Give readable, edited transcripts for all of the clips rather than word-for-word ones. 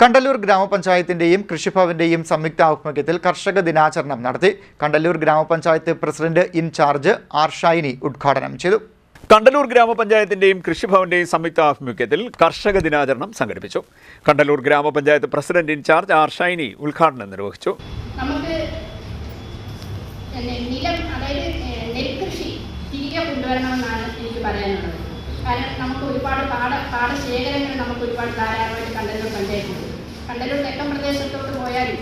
കണ്ടല്ലൂർ ഗ്രാമപഞ്ചായത്തിന്റെയും കൃഷിഭവന്റെയും സംയുക്താഭിമുഖ്യത്തിൽ കർഷക ദിനാചരണം നടത്തി. കണ്ടല്ലൂർ ഗ്രാമപഞ്ചായത്ത് പ്രസിഡന്റ് ഇൻചാർജ് ആർ ഷൈനി ഉദ്ഘാടനം ചെയ്തു. കണ്ടല്ലൂർ ഗ്രാമപഞ്ചായത്തിന്റെയും കൃഷിഭവന്റെയും സംയുക്താഭിമുഖ്യത്തിൽ കർഷക ദിനാചരണം സംഘടിപ്പിച്ചു. കണ്ടല്ലൂർ ഗ്രാമപഞ്ചായത്ത് പ്രസിഡന്റ് ഇൻചാർജ് ആർ ഷൈനി ഉദ്ഘാടനം നിർവഹിച്ചു. നെൽകൃഷി തിരികെ കൊണ്ടുവരണമെന്നാണ് എനിക്ക് പറയാനുള്ളത്. കാരണം നമുക്ക് ഒരുപാട് പാടശേഖരങ്ങൾ ഒരുപാട് ധാരാളമായിട്ട് കണ്ടല്ലൂർ പഞ്ചായത്തുണ്ട്. കണ്ടല്ലൂർ തെക്കൻ പ്രദേശത്തോട്ട് പോയാലും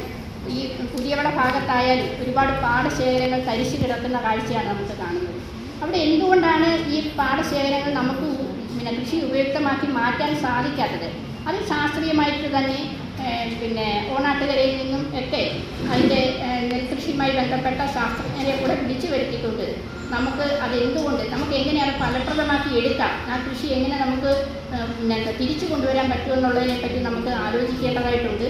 ഈ പുതിയവള ഭാഗത്തായാലും ഒരുപാട് പാടശേഖരങ്ങൾ തരിശു കിടക്കുന്ന കാഴ്ചയാണ് നമുക്ക് കാണുന്നത്. അവിടെ എന്തുകൊണ്ടാണ് ഈ പാടശേഖരങ്ങൾ നമുക്ക് കൃഷി ഉപയുക്തമാക്കി മാറ്റാൻ സാധിക്കാത്തത്? അത് ശാസ്ത്രീയമായിട്ട് തന്നെ ഓണാട്ടുകരയിൽ നിന്നും ഒക്കെ അതിൻ്റെ നെൽകൃഷിയുമായി ബന്ധപ്പെട്ട ശാസ്ത്രജ്ഞരെ കൂടെ വിളിച്ചു വരുത്തിക്കൊണ്ട് നമുക്ക് അതെന്തുകൊണ്ട് നമുക്ക് എങ്ങനെയാണ് ഫലപ്രദമാക്കി എടുക്കാം, ആ കൃഷി എങ്ങനെ നമുക്ക് തിരിച്ചു കൊണ്ടുവരാൻ പറ്റുമെന്നുള്ളതിനെ പറ്റി നമുക്ക് ആലോചിക്കേണ്ടതായിട്ടുണ്ട്.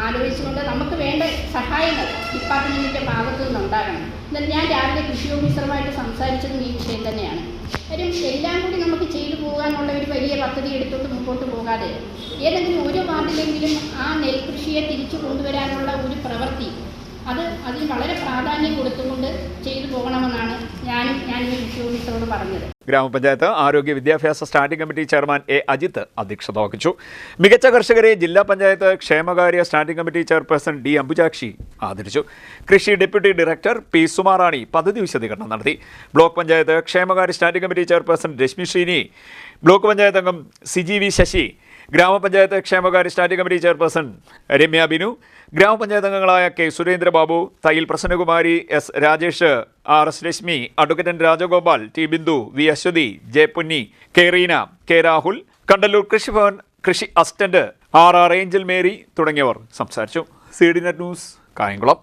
ആലോചിച്ചുകൊണ്ട് നമുക്ക് വേണ്ട സഹായങ്ങൾ ഡിപ്പാർട്ട്മെൻറ്റിൻ്റെ ഭാഗത്തു നിന്നുണ്ടാകണം. എന്നാൽ ഞാൻ രാവിലെ കൃഷി ഓഫീസറുമായിട്ട് സംസാരിച്ചതും ഈ വിഷയം തന്നെയാണ്. കാര്യം എല്ലാം കൂടി നമുക്ക് ചെയ്തു പോകാനുള്ള ഒരു വലിയ പദ്ധതി എടുത്തുകൊണ്ട് മുമ്പോട്ട് പോകാതെ ഏതെങ്കിലും ഒരു വാർഡിലെങ്കിലും ആ നെൽകൃഷിയെ തിരിച്ചു കൊണ്ടുവരാനുള്ള ഒരു പ്രവൃത്തി അതിന് വളരെ പ്രാധാന്യം കൊടുത്തുകൊണ്ട് ചെയ്തു പോകണമെന്നാണ് ഞാൻ ഈ കൃഷി ഓഫീസറോട് പറഞ്ഞത്. ഗ്രാമപഞ്ചായത്ത് ആരോഗ്യ വിദ്യാഭ്യാസ standing committee chairman A Ajith അധ്യക്ഷത വഹിച്ചു. മികച്ച കർഷകരെ ജില്ലാ പഞ്ചായത്ത് ക്ഷേമകാര്യ standing committee chairperson D Ambujakshi ആദരിച്ചു. കൃഷി ഡെപ്യൂട്ടി ഡയറക്ടർ പി സുമാറാണി പദ്ധതി വിശദീകരണം നടത്തി. ബ്ലോക്ക് പഞ്ചായത്ത് ക്ഷേമകാര്യ standing committee chairperson Reshmi Sreeni, block panchayat അംഗം സിജി വി ശശി, ഗ്രാമപഞ്ചായത്ത് ക്ഷേമകാര്യ standing committee chairperson Ramya Binu, ഗ്രാമപഞ്ചായത്ത് അംഗങ്ങളായ K Surendrababu, Thayyil Prasannakumari, S Rajesh, R S Reshmi, advocate Rajagopal, T Bindu, V Aswathy, J Ponni, K Reena, K Rahul, Kandalloor Krishibhavan കൃഷി അസിസ്റ്റന്റ് ആർ ഏഞ്ചൽ മേരി തുടങ്ങിയവർ സംസാരിച്ചു. CDNet news, Kayamkulam.